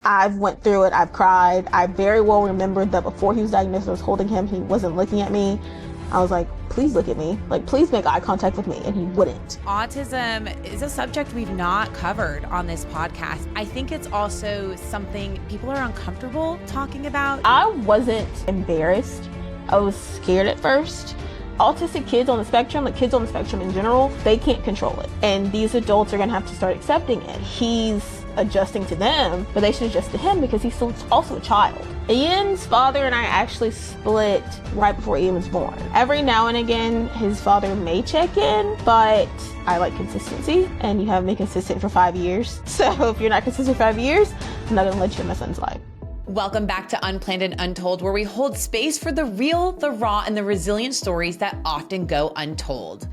I've went through it. I've cried. I very well remembered that before he was diagnosed, I was holding him. He wasn't looking at me. I was like, please look at me. Like, please make eye contact with me. And he wouldn't. Autism is a subject we've not covered on this podcast. I think it's also something people are uncomfortable talking about. I wasn't embarrassed. I was scared at first. Autistic kids on the spectrum, like kids on the spectrum in general, they can't control it. And these adults are going to have to start accepting it. He's adjusting to them, but they should adjust to him because he's still also a child. Ian's father and I actually split right before Ian was born. Every now and again, his father may check in, but I like consistency, and you have me consistent for 5 years. So if you're not consistent for 5 years, I'm not going to let you in my son's life. Welcome back to Unplanned and Untold, where we hold space for the real, the raw, and the resilient stories that often go untold.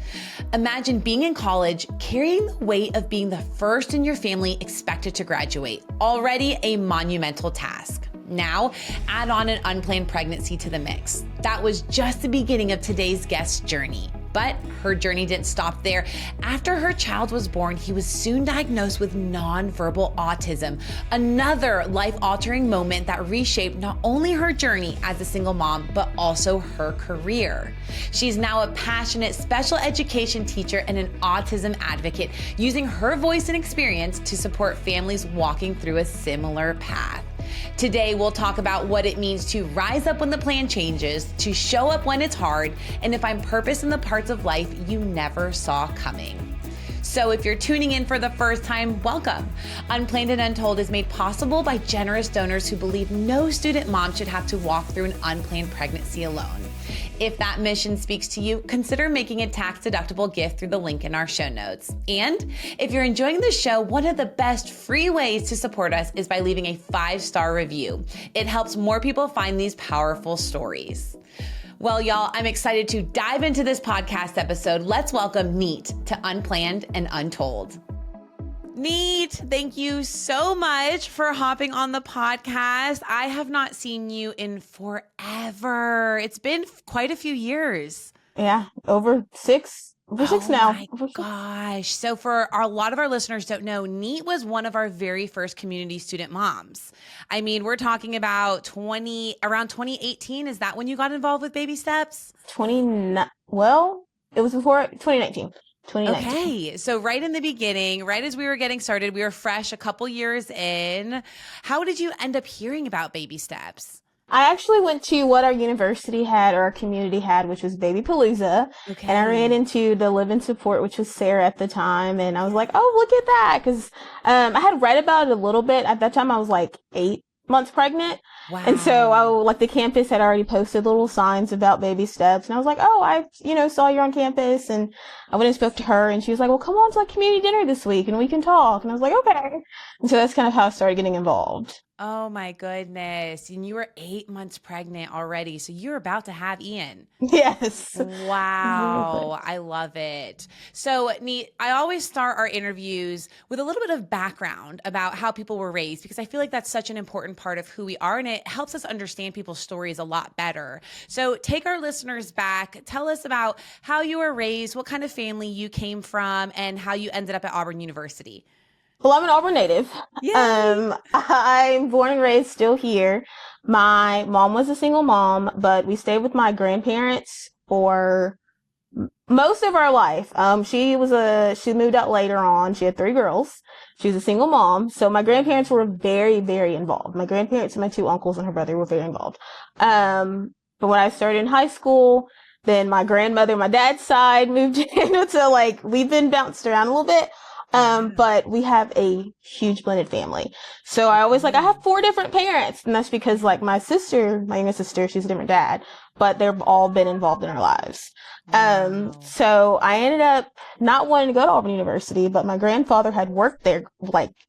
Imagine being in college, carrying the weight of being the first in your family expected to graduate. Already a monumental task. Now, add on an unplanned pregnancy to the mix. That was just the beginning of today's guest's journey. But her journey didn't stop there. After her child was born, he was soon diagnosed with nonverbal autism, another life-altering moment that reshaped not only her journey as a single mom, but also her career. She's now a passionate special education teacher and an autism advocate, using her voice and experience to support families walking through a similar path. Today, we'll talk about what it means to rise up when the plan changes, to show up when it's hard, and to find purpose in the parts of life you never saw coming. So if you're tuning in for the first time, welcome. Unplanned and Untold is made possible by generous donors who believe no student mom should have to walk through an unplanned pregnancy alone. If that mission speaks to you, consider making a tax-deductible gift through the link in our show notes. And if you're enjoying the show, one of the best free ways to support us is by leaving a 5-star review. It helps more people find these powerful stories. Well, y'all, I'm excited to dive into this podcast episode. Let's welcome Neat to Unplanned and Untold. Neat, thank you so much for hopping on the podcast. I have not seen you in forever. It's been quite a few years. Yeah, over six now. Oh my gosh. So for a lot of our listeners don't know, Neat was one of our very first community student moms. I mean, we're talking about around 2018. Is that when you got involved with Baby Steps? Well, it was before 2019. Okay, so right in the beginning, right as we were getting started, we were fresh a couple years in. How did you end up hearing about Baby Steps? I actually went to what our university had, or our community had, which was Baby Palooza. Okay. And I ran into the Live in Support, which was Sarah at the time. And I was like, oh, look at that. Because I had read about it a little bit. At that time, I was like 8 months pregnant. Wow. And so the campus had already posted little signs about Baby Steps. And I was like, oh, I saw you on campus. And I went and spoke to her, and she was like, well, come on to community dinner this week and we can talk. And I was like, okay. And so that's kind of how I started getting involved. Oh my goodness. And you were 8 months pregnant already. So you're about to have Ian. Yes. Wow. I love it. So Neat, I always start our interviews with a little bit of background about how people were raised, because I feel like that's such an important part of who we are, and it helps us understand people's stories a lot better. So take our listeners back. Tell us about how you were raised, what kind of family you came from, and how you ended up at Auburn University. Well, I'm an Auburn native. Yay. I'm born and raised still here. My mom was a single mom, but we stayed with my grandparents for most of our life. She moved out later on. She had 3 girls. She was a single mom. So my grandparents were very, very involved. My grandparents and my 2 uncles and her brother were very involved. But when I started in high school, then my grandmother, my dad's side, moved in. So we've been bounced around a little bit. But we have a huge blended family. So I always I have 4 different parents, and that's because my younger sister, she's a different dad, but they've all been involved in our lives. So I ended up not wanting to go to Auburn University, but my grandfather had worked there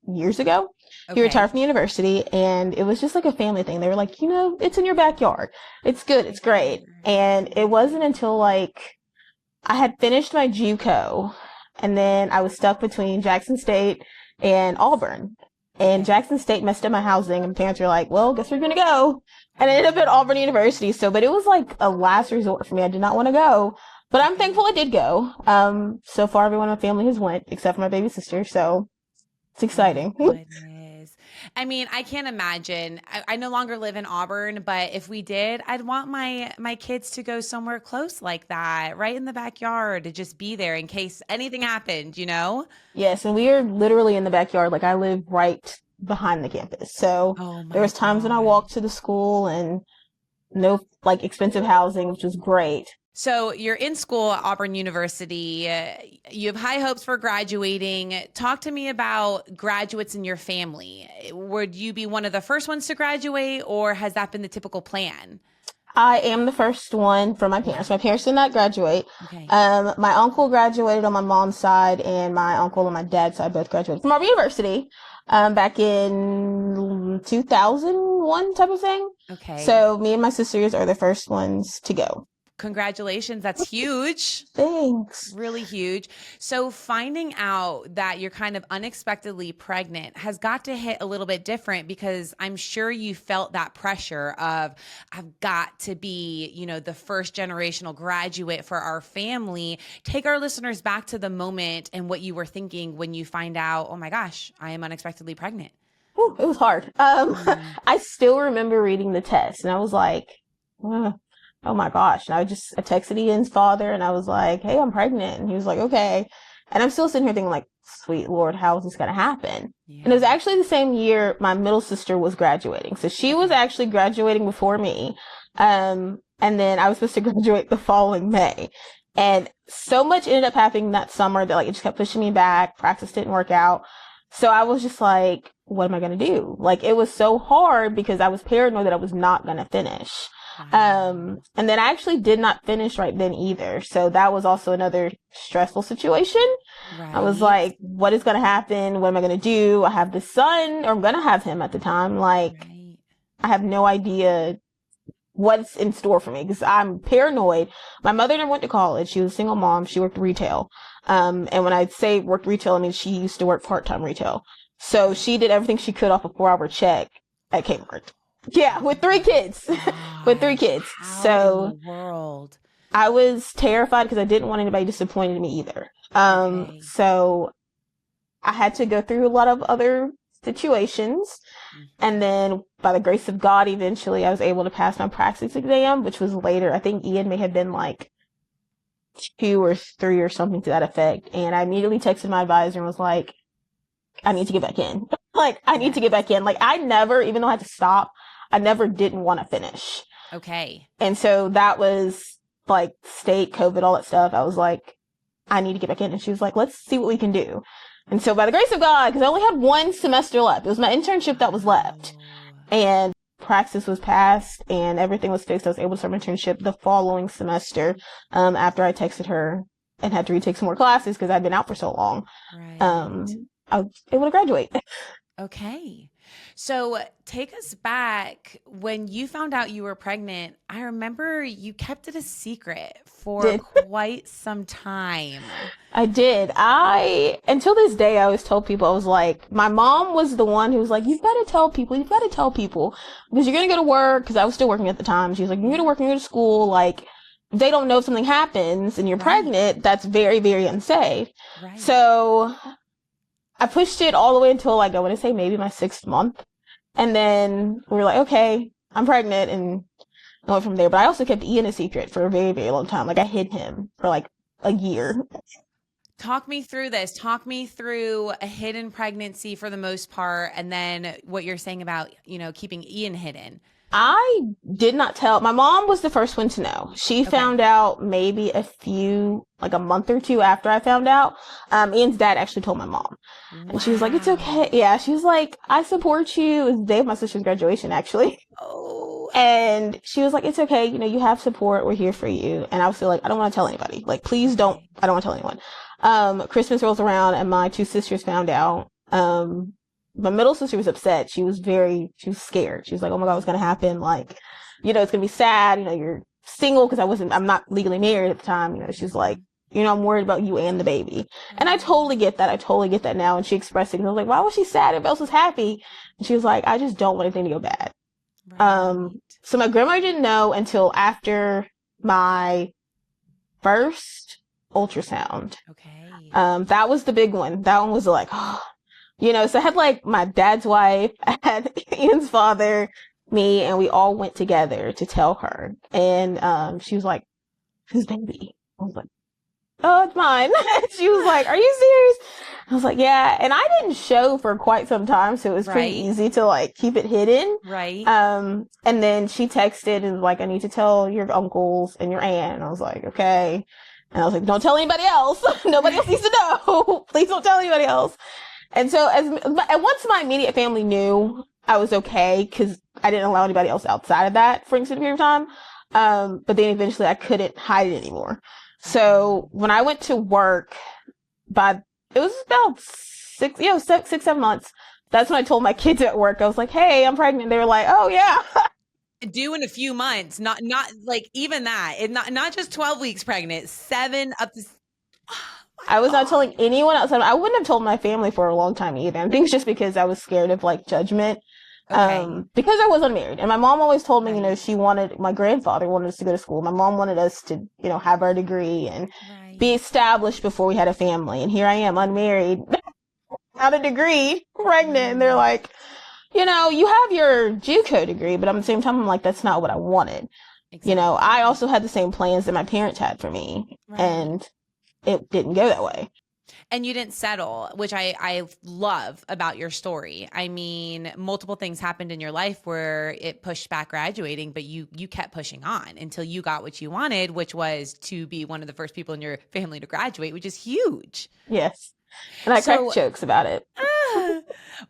years ago. Okay. He retired from the university, and it was just a family thing. They were like, it's in your backyard. It's good. It's great. And it wasn't until I had finished my JUCO, and then I was stuck between Jackson State and Auburn. And Jackson State messed up my housing, and my parents were like, well, guess we're going to go. And I ended up at Auburn University. But it was a last resort for me. I did not want to go, but I'm thankful I did go. So far, everyone in my family has went, except for my baby sister. So it's exciting. Oh, goodness. I mean, I can't imagine. I no longer live in Auburn, but if we did, I'd want my kids to go somewhere close like that, right in the backyard, to just be there in case anything happened, you know? Yes, and we are literally in the backyard. Like I live right behind the campus. So Oh there my was times when I God. walked to the school and no like expensive housing, which was great. So you're in school at Auburn University. You have high hopes for graduating. Talk to me about graduates in your family. Would you be one of the first ones to graduate, or has that been the typical plan? I am the first one from my parents. My parents did not graduate. Okay. My uncle graduated on my mom's side, and my uncle on my dad's side both graduated from Auburn University back in 2001 type of thing. Okay. So me and my sisters are the first ones to go. Congratulations. That's huge. Thanks. Really huge. So finding out that you're kind of unexpectedly pregnant has got to hit a little bit different, because I'm sure you felt that pressure of, I've got to be, the first generational graduate for our family. Take our listeners back to the moment and what you were thinking when you find out, oh my gosh, I am unexpectedly pregnant. Whew, it was hard. Mm, I still remember reading the test, and I was like, "Ugh, oh my gosh. And I texted Ian's father, and I was like, hey, I'm pregnant. And he was like, okay. And I'm still sitting here thinking like, sweet Lord, how is this going to happen? And it was yeah. actually the same year my middle sister was graduating. So she was Okay. actually graduating before me. And then I was supposed to graduate the following May. And so much ended up happening that summer that like it just kept pushing me back. Practice didn't work out. So I was just like, what am I going to do? Like it was so hard because I was paranoid that I was not going to finish. Wow. And then I actually did not finish right then either. So that was also another stressful situation. I was Right. like, what is going to happen? What am I going to do? I have this son, or I'm going to have him at the time. Like, Right. I have no idea what's in store for me because I'm paranoid. My mother never went to college. She was a single mom. She worked retail. And when I say worked retail, I mean she used to work part-time retail. So she did everything she could off a 4-hour check at Kmart. Yeah, with three kids. With three Gosh, kids. how in the So world? I was terrified because I didn't want anybody disappointed in me either. Okay. So I had to go through a lot of other situations. And Mhm. then by the grace of God, eventually I was able to pass my praxis exam, which was later. I think Ian may have been like 2 or 3 or something to that effect. And I immediately texted my advisor and was like, I need to get back in. Like, I need to Yes. get back in. Like, I never, even though I had to stop, I never didn't want to finish. Okay. And so that was like state, COVID, all that stuff. I was like, I need to get back in. And she was like, let's see what we can do. And so by the grace of God, because I only had one semester left, it was my internship that was left. Wow. And praxis was passed and everything was fixed. I was able to start my internship the following semester, after I texted her and had to retake some more classes because I'd been out for so long. Right. I was able to graduate. Okay. So take us back when you found out you were pregnant. I remember you kept it a secret for Did quite some time. I did. Until this day, I always told people, I was like, my mom was the one who was like, you've got to tell people, because you're going to go to work, because I was still working at the time. She was like, you go to Yeah. work and you go to school, like, they don't know if something happens and you're Right. pregnant, that's very, very unsafe. Right. So I pushed it all the way until like, I want to say maybe my 6th month. And then we were like, okay, I'm pregnant, and I went from there. But I also kept Ian a secret for a very, very long time. Like I hid him for like a year. Talk me through this. Talk me through a hidden pregnancy for the most part, and then what you're saying about, keeping Ian hidden. I did not tell. My mom was the first one to know. She Okay. found out maybe like a month or two after I found out. Ian's dad actually told my mom. And she was like, it's okay. Wow. Yeah, she was like, I support you. It was the day of my sister's graduation, actually. Oh, And she was like, it's okay. You have support. We're here for you. And I was still like, I don't want to tell anybody. Like, please don't. okay. I don't want to tell anyone. Christmas rolls around and my two sisters found out. My middle sister was upset. She was scared. She was like, oh my God, what's going to happen? Like, it's going to be sad. You're single because I'm not legally married at the time. She's like, Mhm. I'm worried about you and the baby. And I Oh, totally get that. I totally get that now. And she expressed it. And I was like, why was she sad if Elsa's happy? And she was like, I just don't want anything to go bad. right. So my grandma didn't know until after my first ultrasound. Okay. That was the big one. That one was like, oh. So I had like my dad's wife, I had Ian's father, me, and we all went together to tell her. And she was like, whose baby? I was like, oh, it's mine. She was like, are you serious? I was like, yeah. And I didn't show for quite some time, so it was pretty Right. easy to like keep it hidden. Right. And then she texted and was like, I need to tell your uncles and your aunt. And I was like, okay. And I was like, don't tell anybody else. Nobody else needs to know. Please don't tell anybody else. And so and once my immediate family knew, I was okay because I didn't allow anybody else outside of that for an extended period of time. But then eventually I couldn't hide it anymore. So when I went to work, it was about 6, 7 months. That's when I told my kids at work. I was like, "Hey, I'm pregnant." They were like, "Oh yeah." Due in a few months, not like even that. Not just 12 weeks pregnant, 7 up to. Oh I was my not God. telling anyone outside. I wouldn't have told my family for a long time either. I think it's just because I was scared of like judgment. Okay. Because I was unmarried, and my mom always told me, Right. she wanted my grandfather wanted us to go to school. My mom wanted us to, have our degree and be Right. established before we had a family. And here I am, unmarried, without a degree, pregnant. And they're Mm, like, you have your JUCO degree, but at the same time, I'm like, that's not what I wanted. I exactly. also had the same plans that my parents had for me, Right. and it didn't go that way. And you didn't settle, which I love about your story. I mean, multiple things happened in your life where it pushed back graduating, but you kept pushing on until you got what you wanted, which was to be one of the first people in your family to graduate, which is huge. Yes. And I cracked So, jokes about it.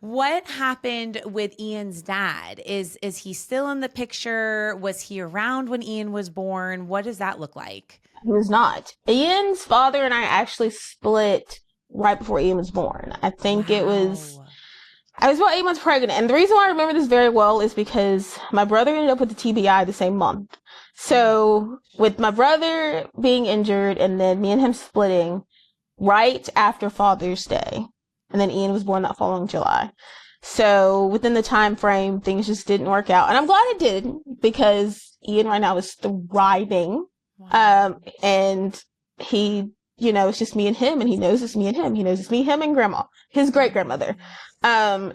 what happened with Ian's dad? Is he still in the picture? Was he around when Ian was born? What does that look like? He was not. Ian's father and I actually split right before Ian was born. Wow. I was about 8 months pregnant. And the reason why I remember this very well is because my brother ended up with the TBI the same month. Mm. So with my brother being injured and then me and him splitting right after Father's Day, and then Ian was born that following July. So within the time frame, things just didn't work out. And I'm glad it did because Ian right now is thriving. Wow. And he, it's just me and him, and he knows it's me and him. He knows it's me, him, and grandma, his great grandmother.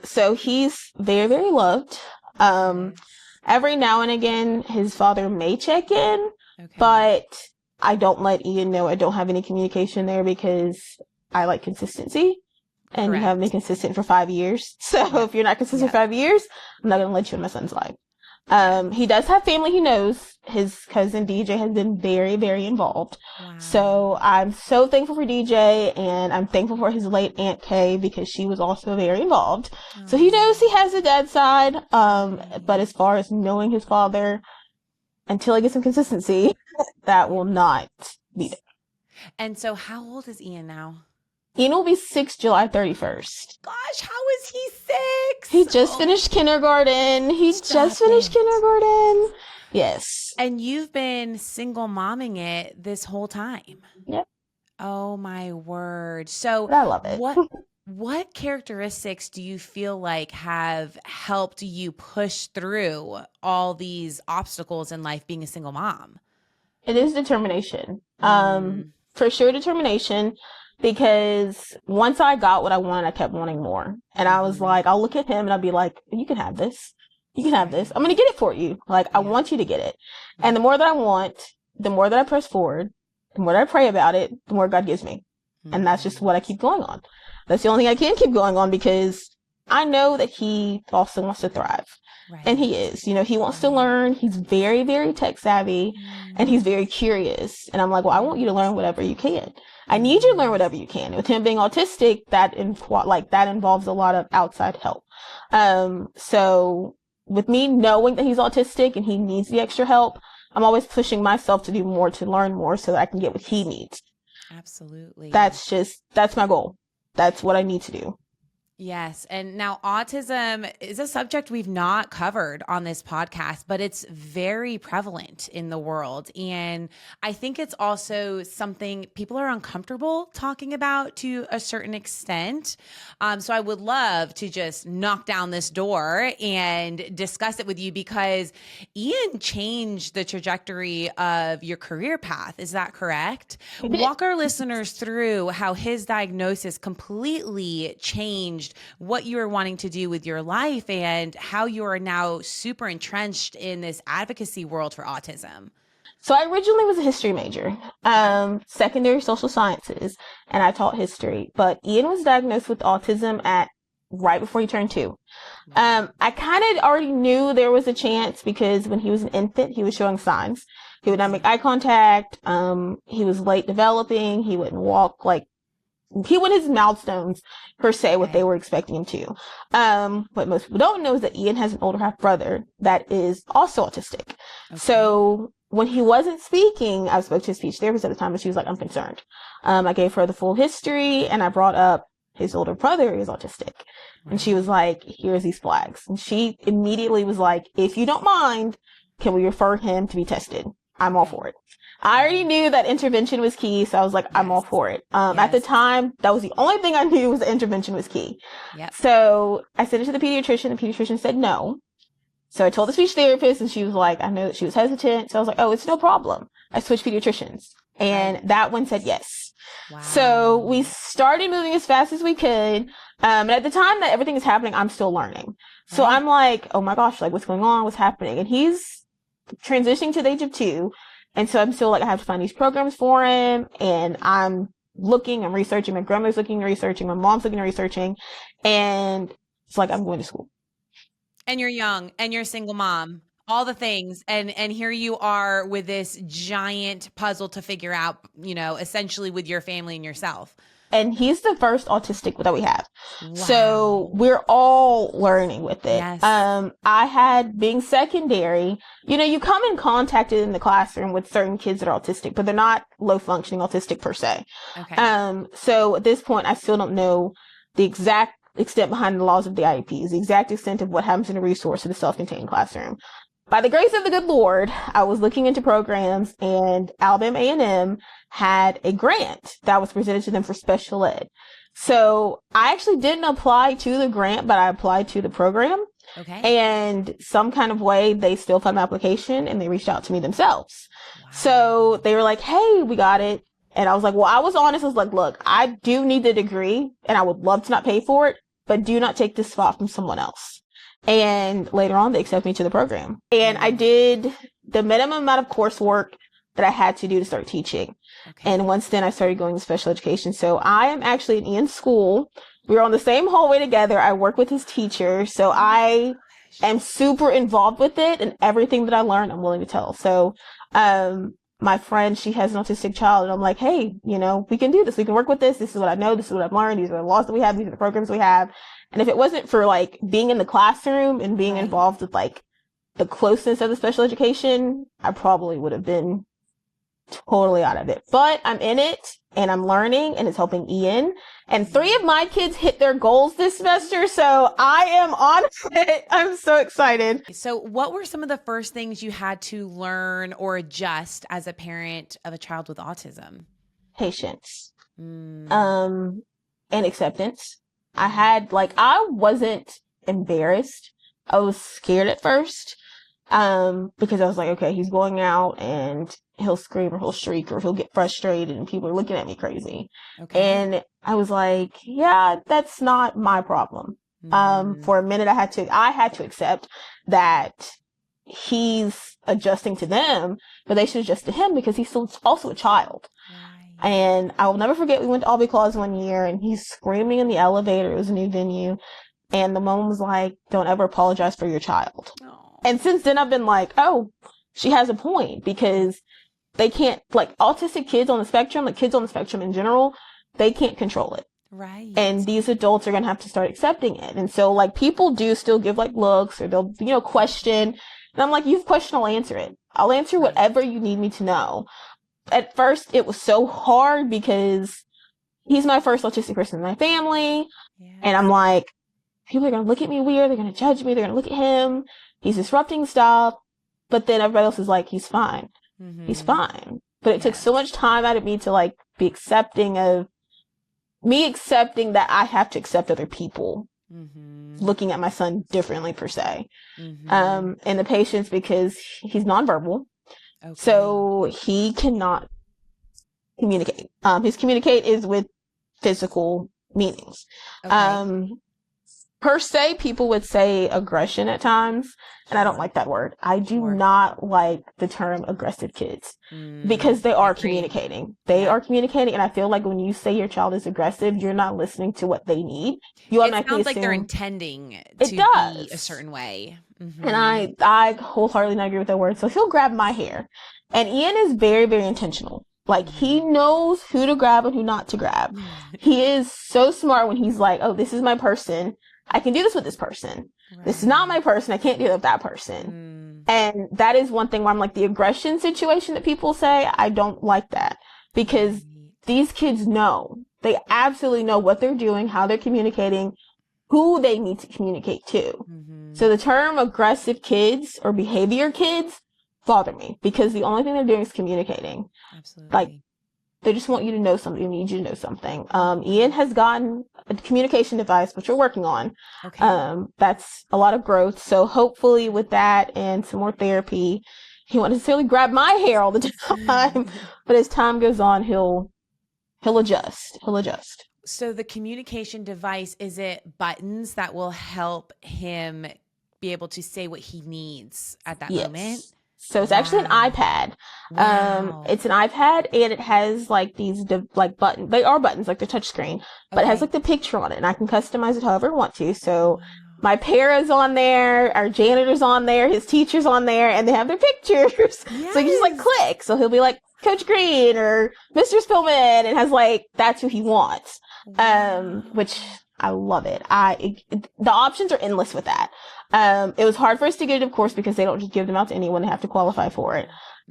So he's very, very loved. Um, Good. every now and again, his father may check in, Okay. but I don't let Ian know I don't have any communication there because I like consistency. And you haven't been Correct. consistent for 5 years. So Yep. if you're not consistent Yep. for 5 years, I'm not going to let you in my son's life. Yes. He does have family he knows. His cousin DJ has been very, very involved. Wow. So I'm so thankful for DJ, and I'm thankful for his late Aunt Kay because she was also very involved. So he knows he Oh, has a dad side. But right. as far as knowing his father, until I get some consistency, that Yeah. will not be there. And so how old is Ian now? Ian will be 6 July 31st. Gosh, how is he He 6? just Oh, finished kindergarten. He just stop finished it. kindergarten. Yes. And you've been single momming it this whole time. Yep. Oh my word. So But I love it. what characteristics do you feel like have helped you push through all these obstacles in life being a single mom? It is determination. Mm, For sure determination, because once I got what I wanted, I kept wanting more. And I was mhm. like, I'll look at him and I'll be like, you can have this. You can have this. I'm going Right. to get it for you. Like, I Yeah. want you to get it. And Yeah. the more that I want, the more that I press forward, the more that I pray about it, the more God gives me. And that's just Mhm. what I keep going on. That's the only thing I can keep going on because I know that he also wants to thrive. And Right. he is. He wants to Right. learn. He's very, very tech savvy, and Mm, he's very curious. And I'm like, well, I want you to learn whatever you can. I need you to learn mhm. whatever you can. With him being autistic, that involves a lot of outside help. So with me knowing that he's autistic and he needs the extra help, I'm always pushing myself to do more, to learn more so that I can get what he needs. Absolutely. That's my goal. That's what I need to do. Yes. And now autism is a subject we've not covered on this podcast, but it's very prevalent in the world. And I think it's also something people are uncomfortable talking about to a certain extent. So I would love to just knock down this door and discuss it with you because Ian changed the trajectory of your career path. Is that correct? He did. Walk our listeners through how his diagnosis completely changed changed what you were wanting to do with your life and how you are now super entrenched in this advocacy world for autism. So I originally was a history major, secondary social sciences, and I taught history. But Ian was diagnosed with autism at right before he turned 2. I kind of already knew there was a chance because when he was an infant, he was showing signs. He would not make eye contact. He was late developing. He wouldn't walk like he wouldn't his milestones per se what they were expecting him to. What most people don't know is that Ian has an older half brother that is also autistic. Okay. So when he wasn't speaking, I spoke to his speech therapist at the time, and she was like, "I'm concerned." I gave her the full history, and I brought up his older brother is autistic. And she was like, "Here's these flags." And she immediately was like, "If you don't mind, can we refer him to be tested?" I'm all for it. I already knew that intervention was key, so I was like, I'm all for it. At the time, that was the only thing I knew was that intervention was key. Yep. So I sent it to the pediatrician. The pediatrician said no. So I told the speech therapist, and she was like, I know that she was hesitant. So I was like, oh, it's no problem. I switched pediatricians. And that one said yes. Wow. So we started moving as fast as we could. And at the time that everything is happening, I'm still learning. So I'm like, oh my gosh, like what's going on? What's happening? And he's transitioning to the age of 2. And so I'm still like, I have to find these programs for him. And I'm researching. My grandma's looking and researching. My mom's looking and researching. And it's like, I'm going to school. And you're young and you're a single mom, all the things. And here you are with this giant puzzle to figure out, you know, essentially with your family and yourself. And he's the first autistic that we have. Wow. So we're all learning with it. Yes. I had, being secondary, you know, you come in contact in the classroom with certain kids that are autistic, but they're not low functioning autistic per se. Okay. So at this point, I still don't know the exact extent behind the laws of the IEPs, the exact extent of what happens in a resource in a self-contained classroom. By the grace of the good Lord, I was looking into programs, and Alabama A&M had a grant that was presented to them for special ed. So I actually didn't apply to the grant, but I applied to the program. Okay. And some kind of way, they still found my application, and they reached out to me themselves. Wow. So they were like, hey, we got it. And I was like, well, I was honest. I was like, look, I do need the degree, and I would love to not pay for it, but do not take this spot from someone else. And later on, they accepted me to the program. And I did the minimum amount of coursework that I had to do to start teaching. Okay. And once then, I started going to special education. So I am actually in Ian's school. We were on the same hallway together. I work with his teacher. So I am super involved with it. And everything that I learned, I'm willing to tell. So my friend, she has an autistic child. And I'm like, hey, you know, we can do this. We can work with this. This is what I know. This is what I've learned. These are the laws that we have. These are the programs we have. And if it wasn't for like being in the classroom and being involved with like the closeness of the special education, I probably would have been totally out of it. But I'm in it and I'm learning, and it's helping Ian. And 3 of my kids hit their goals this semester. So I am on it. I'm so excited. So what were some of the first things you had to learn or adjust as a parent of a child with autism? Patience. And acceptance. I wasn't embarrassed. I was scared at first, because I was like, okay, he's going out and he'll scream or he'll shriek or he'll get frustrated and people are looking at me crazy. Okay. And I was like, yeah, that's not my problem. For a minute, I had to accept that he's adjusting to them, but they should adjust to him because he's still also a child. And I will never forget, we went to Albee Claus one year and he's screaming in the elevator. It was a new venue. And the mom was like, don't ever apologize for your child. Aww. And since then I've been like, oh, she has a point, because they can't, like autistic kids on the spectrum, like kids on the spectrum in general, they can't control it. Right. And these adults are going to have to start accepting it. And so like people do still give like looks, or they'll, you know, question. And I'm like, you've questioned, I'll answer it. I'll answer whatever you need me to know. At first, it was so hard because he's my first autistic person in my family. Yes. And I'm like, people are going to look at me weird. They're going to judge me. They're going to look at him. He's disrupting stuff. But then everybody else is like, he's fine. Mm-hmm. He's fine. But it took so much time out of me to like be accepting of me, accepting that I have to accept other people looking at my son differently per se. And the patience, because he's nonverbal. Okay. So he cannot communicate. His communicate is with physical meanings. Okay. per se, people would say aggression at times, and I don't like that word. I do Sure. not like the term aggressive kids because they I are agree. communicating. They Yeah. are communicating, and I feel like when you say your child is aggressive, you're not listening to what they need. You It automatically sounds like they're assume intending it to be a does. certain way. And Hmm. I wholeheartedly not agree with that word. So he'll grab my hair. And Ian is very, very intentional. Like he knows who to grab and who not to grab. He is so smart when he's like, oh, this is my person. I can do this with this person. This is not my Right. person. I can't do it with that person. And that is one thing where I'm like, the aggression situation that people say, I don't like that because Right. these kids know. They absolutely know what they're doing, how they're communicating, who they need to communicate to. So the term aggressive kids or behavior kids bother me because the only thing they're doing is communicating. Like Absolutely. they just want you to know something, they need you to know something. Ian has gotten a communication device, which we're working on. Okay. That's a lot of growth. So hopefully with that and some more therapy, he won't necessarily grab my hair all the time, but as time goes on, he'll adjust. He'll adjust. So the communication device, is it buttons that will help him be able to say what he needs at that moment? Yes. So it's actually an Wow. iPad. Wow. It's an iPad and it has like these like buttons. They are buttons like the touch screen, but it has Okay. like the picture on it and I can customize it however I want to. So Wow. my para's on there, our janitor's on there, his teacher's on there, and they have their pictures. So you just like Yes. click. So he'll be like Coach Green or Mr. Spillman and has like, that's who he wants. Which Wow. I love it. The options are endless with that. It was hard for us to get it, of course, because they don't just give them out to anyone. They have to qualify for it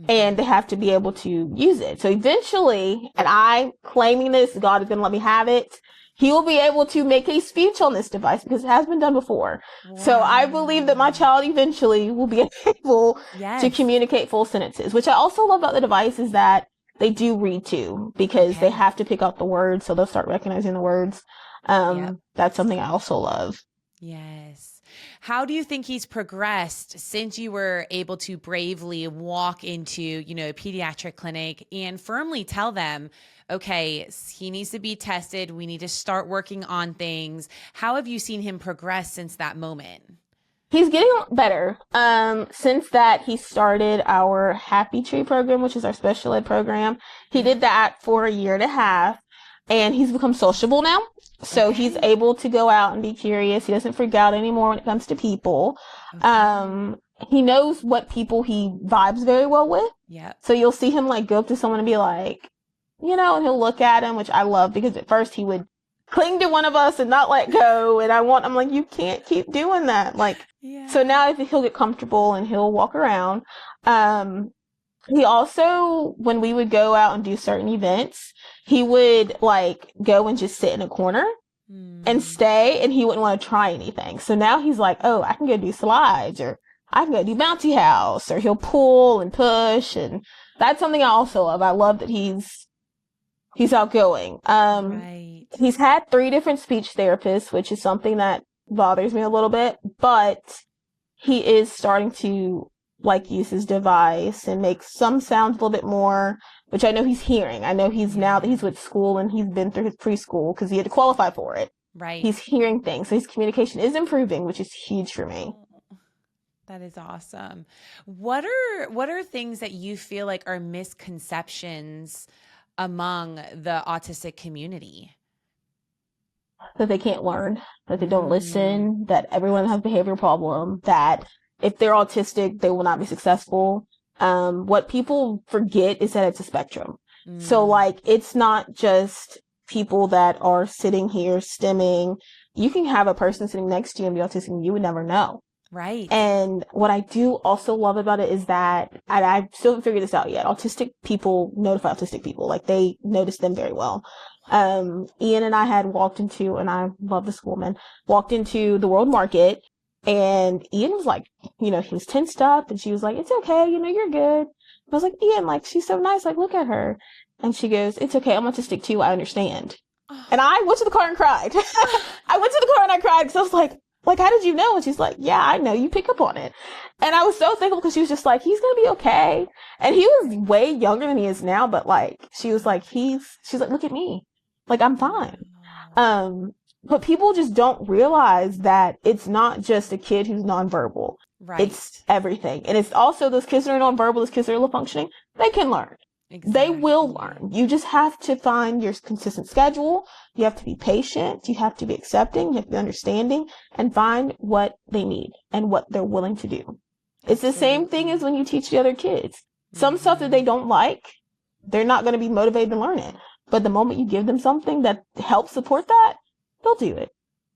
and they have to be able to use it. So eventually, and I'm claiming this, God is going to let me have it. He will be able to make a speech on this device because it has been done before. So I believe that my Wow. child eventually will be able to Yes. communicate full sentences, which I also love about the device is that they do read too because they Okay. have to pick out the words. So they'll start recognizing the words. Yep. That's something I also love. Yes. How do you think he's progressed since you were able to bravely walk into, a pediatric clinic and firmly tell them, okay, he needs to be tested. We need to start working on things. How have you seen him progress since that moment? He's getting better. Since that, he started our Happy Tree program, which is our special ed program. He Yeah. did that for a year and a half, and he's become sociable now. So he's Okay. able to go out and be curious. He doesn't freak out anymore when it comes to people. Okay. He knows what people he vibes very well with. Yep. So you'll see him like go up to someone and be like, and he'll look at him, which I love because at first he would cling to one of us and not let go. And I'm like, you can't keep doing that. Like, Yeah. so now he'll get comfortable and he'll walk around. He also, when we would go out and do certain events, he would like go and just sit in a corner and stay and he wouldn't want to try anything. So now he's like, oh, I can go do slides or I can go do bouncy house or he'll pull and push. And that's something I also love. I love that he's outgoing. Right. He's had 3 different speech therapists, which is something that bothers me a little bit, but he is starting to like use his device and make some sounds a little bit more, which I know he's hearing. I know he's now that he's with school and he's been through his preschool because he had to qualify for it. Right. He's hearing things. So his communication is improving, which is huge for me. Oh, that is awesome. What are things that you feel like are misconceptions among the autistic community? That they can't learn, that they don't Mm, listen, that everyone has a behavior problem, that if they're autistic, they will not be successful. What people forget is that it's a spectrum. So mm, like, it's not just people that are sitting here stimming. You can have a person sitting next to you and be autistic and you would never know. right. And what I do also love about it is that, and I still haven't figured this out yet, autistic people notify autistic people. Like they notice them very well. Ian and I had walked into, and I love this woman, walked into the World Market and Ian was like, he was tensed up and she was like, it's okay, you're good. I was like, Ian, like, she's so nice. Like, look at her. And she goes, it's okay. I'm autistic too. I understand. And Oh. I went to the car and cried. I went to the car and I cried because I was like, how did you know? And she's like, yeah, I know. You pick up on it. And I was so thankful because she was just like, he's going to be okay. And he was way younger than he is now, but like, she was like, she's like, look at me. Like, I'm fine. Wow. Um, But people just don't realize that it's not just a kid who's nonverbal. Right. It's everything. And it's also those kids that are nonverbal, those kids that are low functioning, they can learn. They will Exactly. learn. You just have to find your consistent schedule. You have to be patient. You have to be accepting. You have to be understanding and find what they need and what they're willing to do. It's the same thing as when you teach the other kids. Some stuff that they don't like, they're not going to be motivated to learn it. But the moment you give them something that helps support that, they'll do it.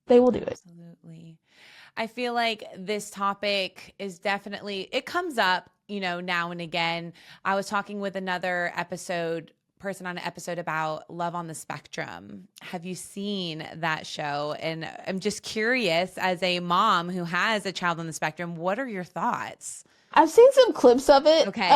They will do it. Absolutely. I feel like this topic is definitely, it comes up, now and again. I was talking with another person on an episode about Love on the Spectrum. Have you seen that show? And I'm just curious, as a mom who has a child on the spectrum, what are your thoughts? I've seen some clips of it. Okay.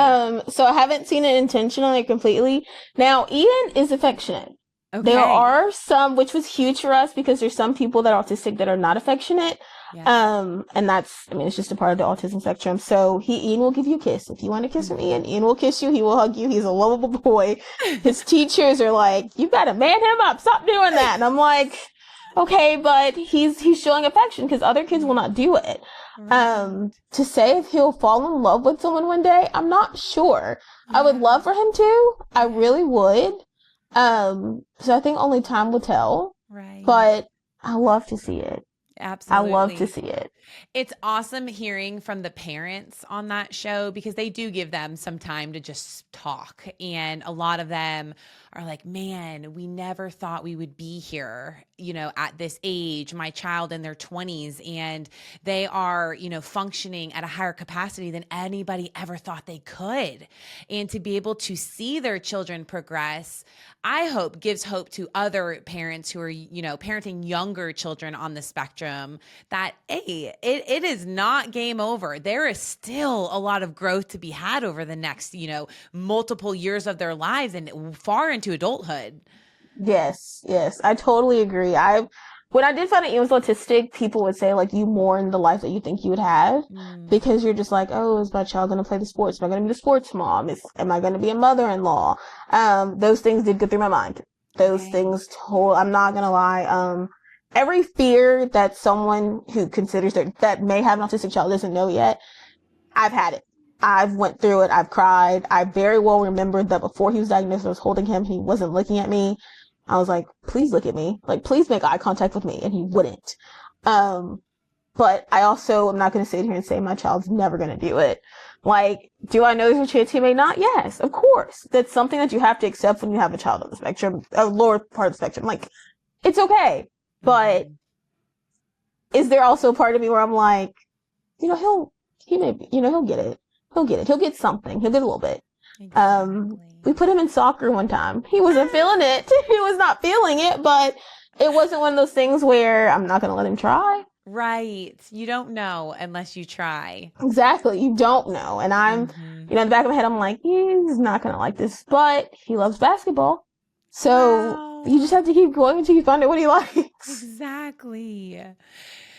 So I haven't seen it intentionally completely. Now, Ian is affectionate. Okay. There are some, which was huge for us because there's some people that are autistic that are not affectionate. Yeah. And it's just a part of the autism spectrum. So Ian will give you a kiss. If you want a kiss from Ian will kiss you. He will hug you. He's a lovable boy. His teachers are like, you gotta man him up. Stop doing that. And I'm like, okay, but he's showing affection because other kids will not do it. Right. To say if he'll fall in love with someone one day, I'm not sure. Yeah. I would love for him to. I really would. So I think only time will tell. Right. But I love to see it. Absolutely. I love to see it. It's awesome hearing from the parents on that show because they do give them some time to just talk. And a lot of them are like, man, we never thought we would be here, at this age, my child in their 20s, and they are, functioning at a higher capacity than anybody ever thought they could. And to be able to see their children progress, I hope gives hope to other parents who are, parenting younger children on the spectrum that, hey, it is not game over. There is still a lot of growth to be had over the next, multiple years of their lives and far into adulthood. Yes, I totally agree. When I did find out Ian was autistic, people would say like you mourn the life that you think you would have because you're just like, oh, is my child going to play the sports? Am I going to be the sports mom? Am I going to be a mother-in-law? Those things did go through my mind. Those things I'm not going to lie. Every fear that someone who considers that may have an autistic child doesn't know yet, I've had it. I've went through it. I've cried. I very well remembered that before he was diagnosed, I was holding him. He wasn't looking at me. I was like, please look at me. Like, please make eye contact with me. And he wouldn't. But I also am not going to sit here and say my child's never going to do it. Like, do I know there's a chance he may not? Yes, of course. That's something that you have to accept when you have a child on the spectrum, a lower part of the spectrum. Like, it's okay. But is there also a part of me where I'm like, he'll get it. He'll get it. He'll get something. He'll get a little bit. Exactly. We put him in soccer one time. He wasn't feeling it. He was not feeling it, but it wasn't one of those things where I'm not going to let him try. Right. You don't know unless you try. Exactly. You don't know. And I'm, in the back of my head, I'm like, he's not going to like this, but he loves basketball. So you just have to keep going until you find out what he likes. Exactly.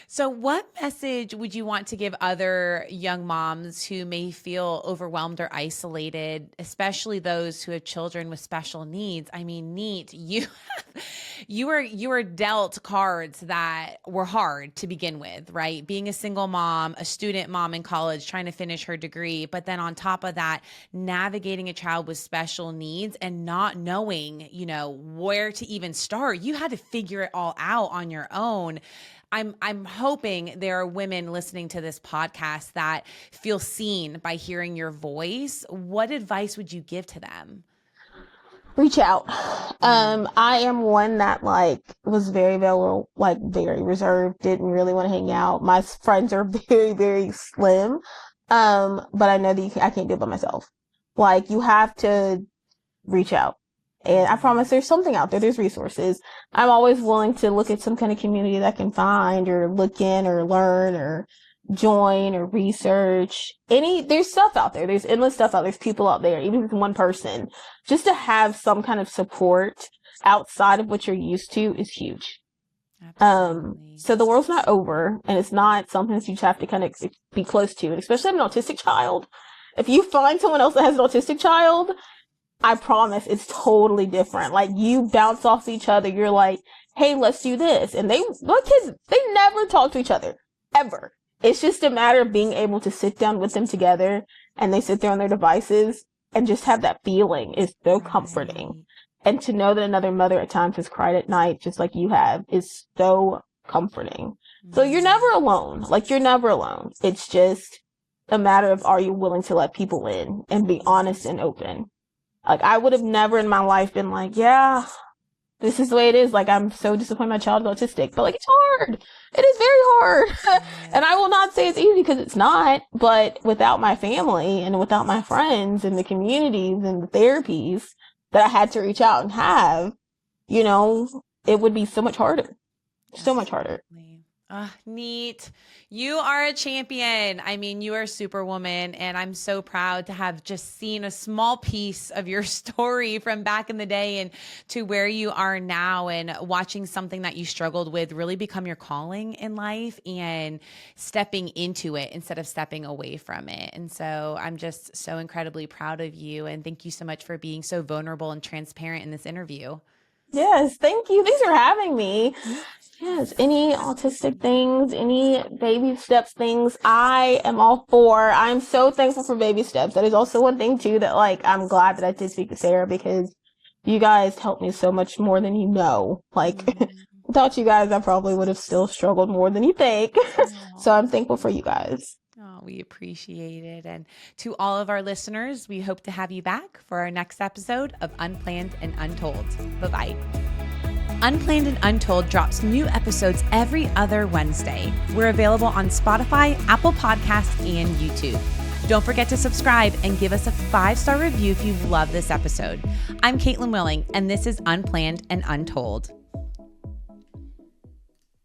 So what message would you want to give other young moms who may feel overwhelmed or isolated, especially those who have children with special needs? I mean, Neat, you were dealt cards that were hard to begin with, right? Being a single mom, a student mom in college, trying to finish her degree, but then on top of that, navigating a child with special needs and not knowing, where to even start. You had to figure it all out on your own. I'm hoping there are women listening to this podcast that feel seen by hearing your voice. What advice would you give to them? Reach out. I am one that was very, very reserved, didn't really want to hang out. My friends are very, very slim. But I know that I can't do it by myself. You have to reach out. And I promise there's something out there. There's resources. I'm always willing to look at some kind of community that I can find or look in or learn or join or research. There's stuff out there. There's endless stuff out there. There's people out there, even if it's one person. Just to have some kind of support outside of what you're used to is huge. Absolutely. So the world's not over, and it's not something that you just have to kind of be close to. And especially an autistic child. If you find someone else that has an autistic child, I promise it's totally different. You bounce off each other. You're like, hey, let's do this. And my kids, they never talk to each other, ever. It's just a matter of being able to sit down with them together, and they sit there on their devices and just have that feeling is so comforting. And to know that another mother at times has cried at night, just like you have, is so comforting. So you're never alone. Like, you're never alone. It's just a matter of, are you willing to let people in and be honest and open? Like, I would have never in my life been like, yeah, this is the way it is. Like, I'm so disappointed my child is autistic, but like, it's hard. It is very hard. And I will not say it's easy, because it's not, but without my family and without my friends and the communities and the therapies that I had to reach out and have, you know, it would be so much harder. So much harder. Neat. You are a champion. I mean, you are a superwoman, and I'm so proud to have just seen a small piece of your story from back in the day and to where you are now, and watching something that you struggled with really become your calling in life and stepping into it instead of stepping away from it. And so I'm just so incredibly proud of you. And thank you so much for being so vulnerable and transparent in this interview. Yes, thank you. Thanks for having me. Yes, any autistic things, any baby steps things, I am all for. I'm so thankful for baby steps. That is also one thing too that, like, I'm glad that I did speak to Sarah, because you guys helped me so much more than you know. Like, without you guys, I probably would have still struggled more than you think. So I'm thankful for you guys. Oh, we appreciate it. And to all of our listeners, we hope to have you back for our next episode of Unplanned and Untold. Bye-bye. Unplanned and Untold drops new episodes every other Wednesday. We're available on Spotify, Apple Podcasts, and YouTube. Don't forget to subscribe and give us a 5-star review if you love this episode. I'm Caitlin Willing, and this is Unplanned and Untold.